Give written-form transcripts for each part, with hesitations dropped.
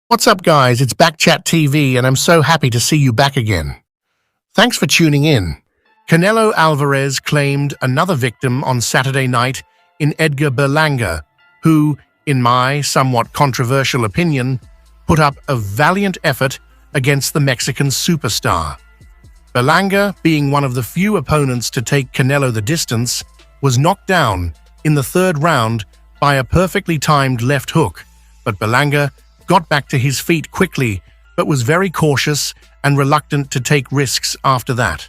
What's up, guys? It's Backchat TV, and I'm so happy to see you back again. Thanks for tuning in. Canelo Alvarez claimed another victim on Saturday night in Edgar Berlanga, who, in my somewhat controversial opinion, put up a valiant effort against the Mexican superstar. Berlanga, being one of the few opponents to take Canelo the distance, was knocked down in the third round by a perfectly timed left hook, but Berlanga got back to his feet quickly, but was very cautious and reluctant to take risks after that.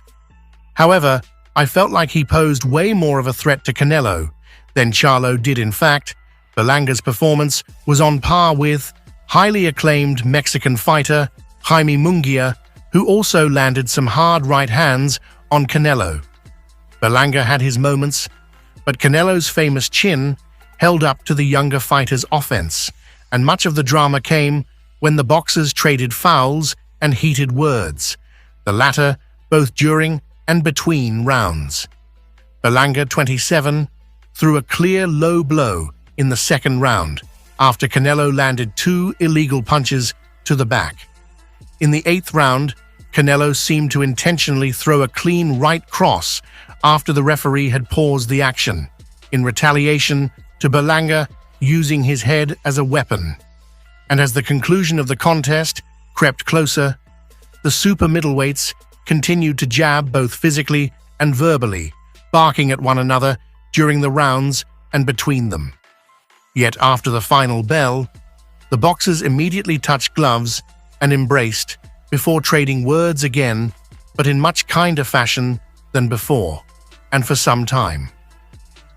However, I felt like he posed way more of a threat to Canelo than Charlo did. In fact, Berlanga's performance was on par with highly acclaimed Mexican fighter Jaime Munguia, who also landed some hard right hands on Canelo. Berlanga had his moments, but Canelo's famous chin held up to the younger fighter's offense, and much of the drama came when the boxers traded fouls and heated words, the latter both during and between rounds. Berlanga, 27, threw a clear low blow in the second round after Canelo landed two illegal punches to the back. In the eighth round, Canelo seemed to intentionally throw a clean right cross after the referee had paused the action, in retaliation to Berlanga using his head as a weapon. And as the conclusion of the contest crept closer, the super middleweights continued to jab both physically and verbally, barking at one another during the rounds and between them. Yet after the final bell, the boxers immediately touched gloves and embraced before trading words again, but in much kinder fashion than before, and for some time.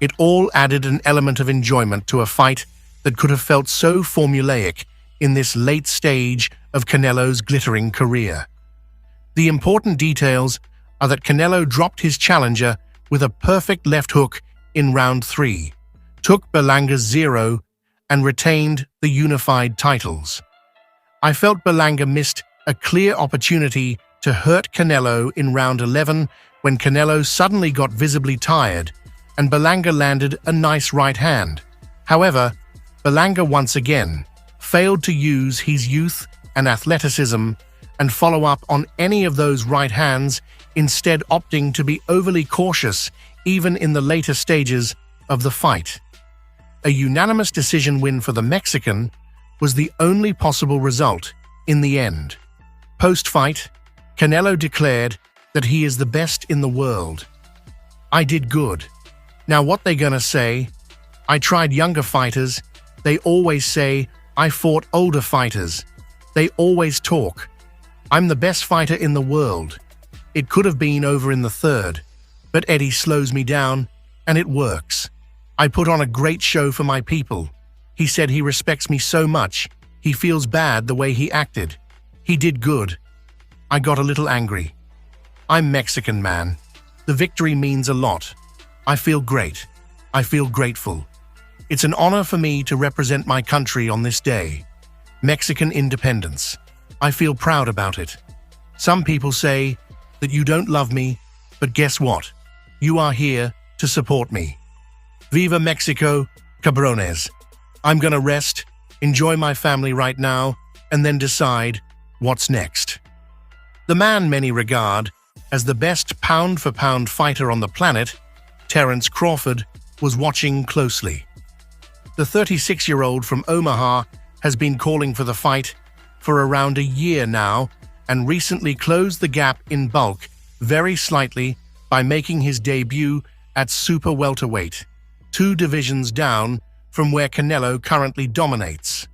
It all added an element of enjoyment to a fight that could have felt so formulaic in this late stage of Canelo's glittering career. The important details are that Canelo dropped his challenger with a perfect left hook in round 3, took Berlanga's 0, and retained the unified titles. I felt Berlanga missed a clear opportunity to hurt Canelo in round 11 when Canelo suddenly got visibly tired and Berlanga landed a nice right hand. However, Berlanga once again failed to use his youth and athleticism and follow up on any of those right hands, instead opting to be overly cautious even in the later stages of the fight. A unanimous decision win for the Mexican was the only possible result in the end. Post-fight, Canelo declared that he is the best in the world. "I did good. Now what they gonna say? I tried younger fighters. They always say I fought older fighters. They always talk. I'm the best fighter in the world. It could have been over in the third, but Eddie slows me down, and it works. I put on a great show for my people. He said he respects me so much, he feels bad the way he acted. He did good. I got a little angry. I'm Mexican, man. The victory means a lot. I feel great. I feel grateful. It's an honor for me to represent my country on this day. Mexican independence. I feel proud about it. Some people say that you don't love me, but guess what? You are here to support me. Viva Mexico, cabrones. I'm gonna rest, enjoy my family right now, and then decide what's next." The man many regard as the best pound-for-pound fighter on the planet, Terence Crawford, was watching closely. The 36-year-old from Omaha has been calling for the fight for around a year now and recently closed the gap in bulk very slightly by making his debut at super welterweight, 2 divisions down from where Canelo currently dominates.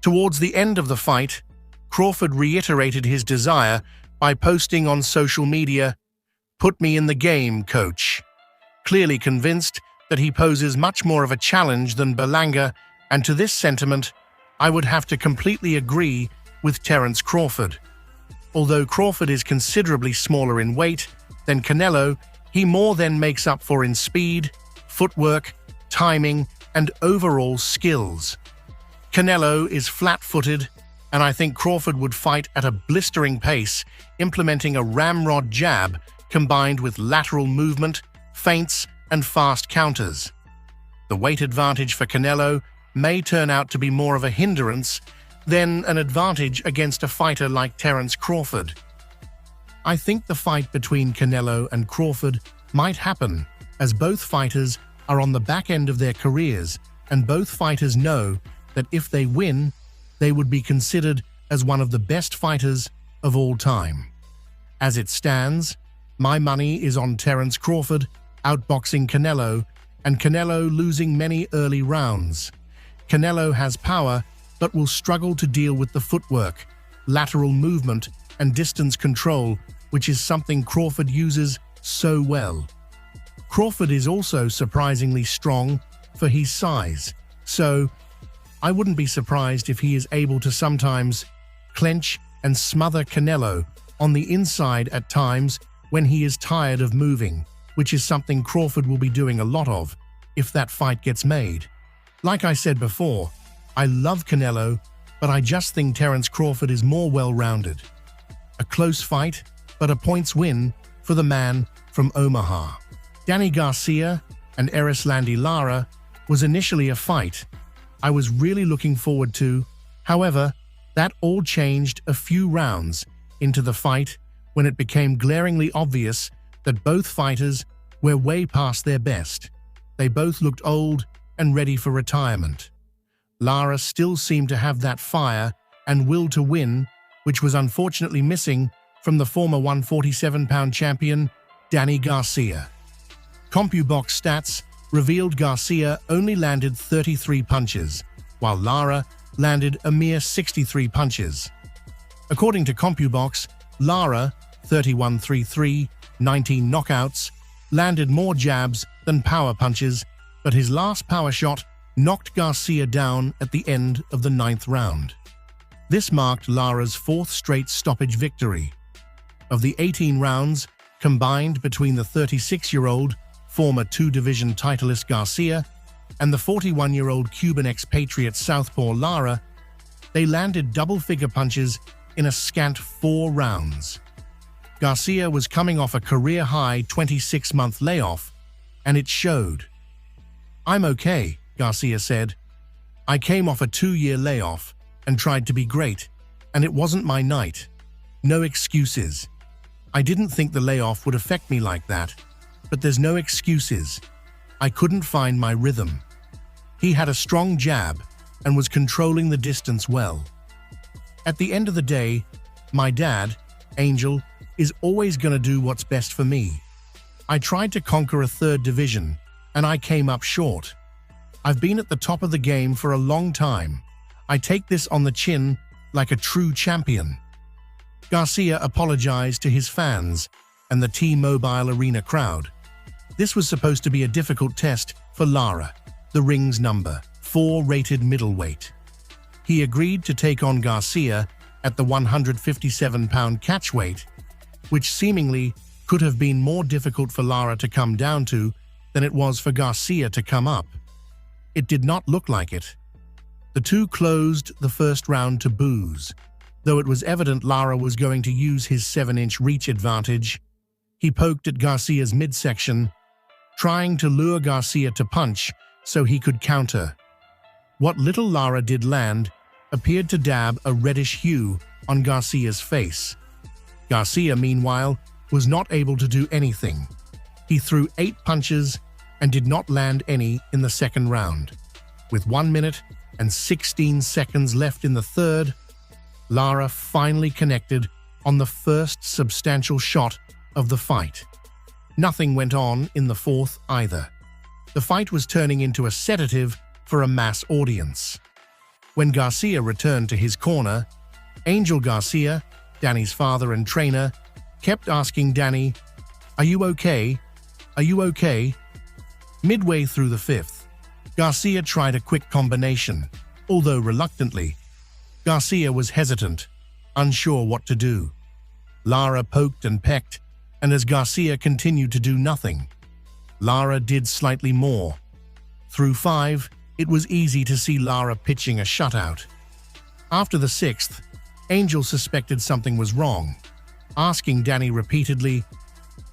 Towards the end of the fight, Crawford reiterated his desire by posting on social media, "Put me in the game, coach," clearly convinced that he poses much more of a challenge than Berlanga, and to this sentiment, I would have to completely agree with Terence Crawford. Although Crawford is considerably smaller in weight than Canelo, he more than makes up for in speed, footwork, timing, and overall skills. Canelo is flat-footed, and I think Crawford would fight at a blistering pace, implementing a ramrod jab combined with lateral movement, feints, and fast counters. The weight advantage for Canelo may turn out to be more of a hindrance then an advantage against a fighter like Terence Crawford. I think the fight between Canelo and Crawford might happen, as both fighters are on the back end of their careers, and both fighters know that if they win, they would be considered as one of the best fighters of all time. As it stands, my money is on Terence Crawford outboxing Canelo, and Canelo losing many early rounds. Canelo has power, but will struggle to deal with the footwork, lateral movement, and distance control, which is something Crawford uses so well. Crawford is also surprisingly strong for his size, so I wouldn't be surprised if he is able to sometimes clench and smother Canelo on the inside at times when he is tired of moving, which is something Crawford will be doing a lot of if that fight gets made. Like I said before, I love Canelo, but I just think Terence Crawford is more well-rounded. A close fight, but a points win for the man from Omaha. Danny Garcia and Erislandy Lara was initially a fight I was really looking forward to. However, that all changed a few rounds into the fight when it became glaringly obvious that both fighters were way past their best. They both looked old and ready for retirement. Lara still seemed to have that fire and will to win, which was unfortunately missing from the former 147-pound champion, Danny Garcia. CompuBox stats revealed Garcia only landed 33 punches, while Lara landed a mere 63 punches. According to CompuBox, Lara, 31-3-3, 19 knockouts, landed more jabs than power punches, but his last power shot knocked Garcia down at the end of the 9th round. This marked Lara's 4th straight stoppage victory. Of the 18 rounds combined between the 36-year-old former 2-division titleist Garcia and the 41-year-old Cuban expatriate southpaw Lara, they landed double-figure punches in a scant 4 rounds. Garcia was coming off a career-high 26-month layoff, and it showed. "I'm okay," Garcia said. "I came off a 2-year layoff and tried to be great, and it wasn't my night. No excuses. I didn't think the layoff would affect me like that, but there's no excuses. I couldn't find my rhythm." He had a strong jab and was controlling the distance well. "At the end of the day, my dad, Angel, is always going to do what's best for me. I tried to conquer a 3rd division, and I came up short. I've been at the top of the game for a long time. I take this on the chin like a true champion." Garcia apologized to his fans and the T-Mobile Arena crowd. This was supposed to be a difficult test for Lara, the ring's number 4 rated middleweight. He agreed to take on Garcia at the 157-pound catchweight, which seemingly could have been more difficult for Lara to come down to than it was for Garcia to come up. It did not look like it. The two closed the first round to boos. Though it was evident Lara was going to use his 7-inch reach advantage, he poked at Garcia's midsection, trying to lure Garcia to punch so he could counter. What little Lara did land appeared to dab a reddish hue on Garcia's face. Garcia, meanwhile, was not able to do anything. He threw 8 punches and did not land any in the 2nd round. With 1 minute and 16 seconds left in the 3rd, Lara finally connected on the first substantial shot of the fight. Nothing went on in the 4th either. The fight was turning into a sedative for a mass audience. When Garcia returned to his corner, Angel Garcia, Danny's father and trainer, kept asking Danny, "Are you okay? Are you okay?" Midway through the 5th, Garcia tried a quick combination, although reluctantly. Garcia was hesitant, unsure what to do. Lara poked and pecked, and as Garcia continued to do nothing, Lara did slightly more. Through 5, it was easy to see Lara pitching a shutout. After the 6th, Angel suspected something was wrong, asking Danny repeatedly,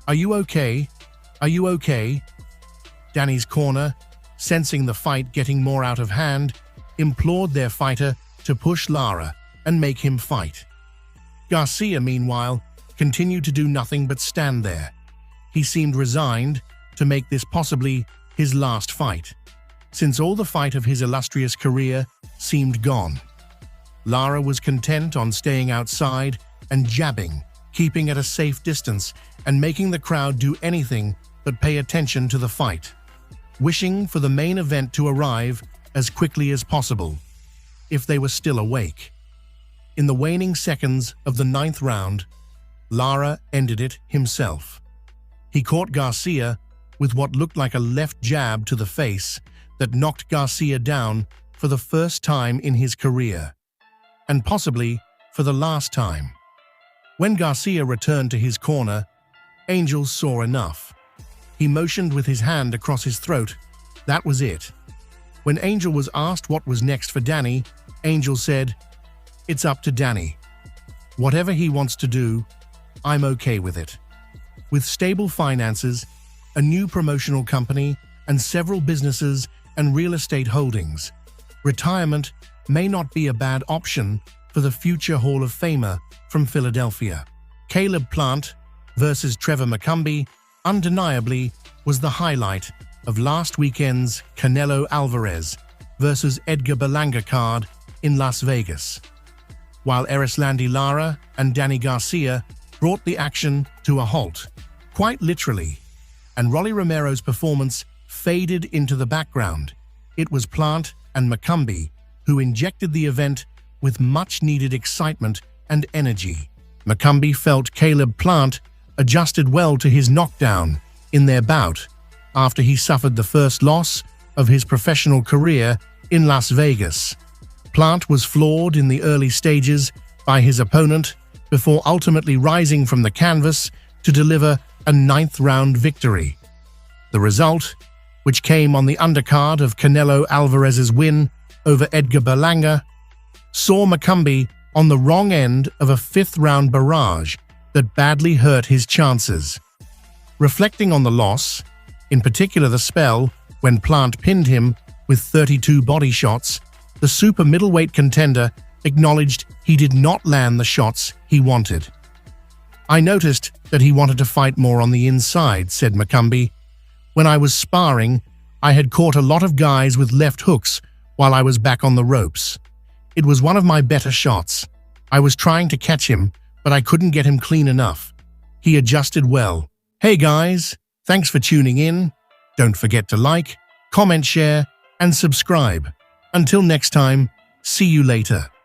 "Are you okay? Are you okay?" Danny's corner, sensing the fight getting more out of hand, implored their fighter to push Lara and make him fight. Garcia, meanwhile, continued to do nothing but stand there. He seemed resigned to make this possibly his last fight, since all the fight of his illustrious career seemed gone. Lara was content on staying outside and jabbing, keeping at a safe distance and making the crowd do anything but pay attention to the fight, wishing for the main event to arrive as quickly as possible, if they were still awake. In the waning seconds of the 9th round, Lara ended it himself. He caught Garcia with what looked like a left jab to the face that knocked Garcia down for the first time in his career, and possibly for the last time. When Garcia returned to his corner, Angel saw enough. He motioned with his hand across his throat. That was it. When Angel was asked what was next for Danny, Angel said, "It's up to Danny. Whatever he wants to do, I'm okay with it." With stable finances, a new promotional company, and several businesses and real estate holdings, retirement may not be a bad option for the future Hall of Famer from Philadelphia. Caleb Plant versus Trevor McCumbee undeniably was the highlight of last weekend's Canelo Alvarez versus Edgar Berlanga card in Las Vegas, while Erislandy Lara and Danny Garcia brought the action to a halt, quite literally, and Rolly Romero's performance faded into the background. It was Plant and McCumbee who injected the event with much-needed excitement and energy. McCumbee felt Caleb Plant adjusted well to his knockdown in their bout after he suffered the first loss of his professional career in Las Vegas. Plant was floored in the early stages by his opponent before ultimately rising from the canvas to deliver a 9th-round victory. The result, which came on the undercard of Canelo Alvarez's win over Edgar Berlanga, saw McCumbee on the wrong end of a 5th-round barrage that badly hurt his chances. Reflecting on the loss, in particular the spell when Plant pinned him with 32 body shots, the super middleweight contender acknowledged he did not land the shots he wanted. "I noticed that he wanted to fight more on the inside," said McCumbee. "When I was sparring, I had caught a lot of guys with left hooks while I was back on the ropes. It was one of my better shots. I was trying to catch him, but I couldn't get him clean enough. He adjusted well." Hey guys, thanks for tuning in. Don't forget to like, comment, share, and subscribe. Until next time, see you later.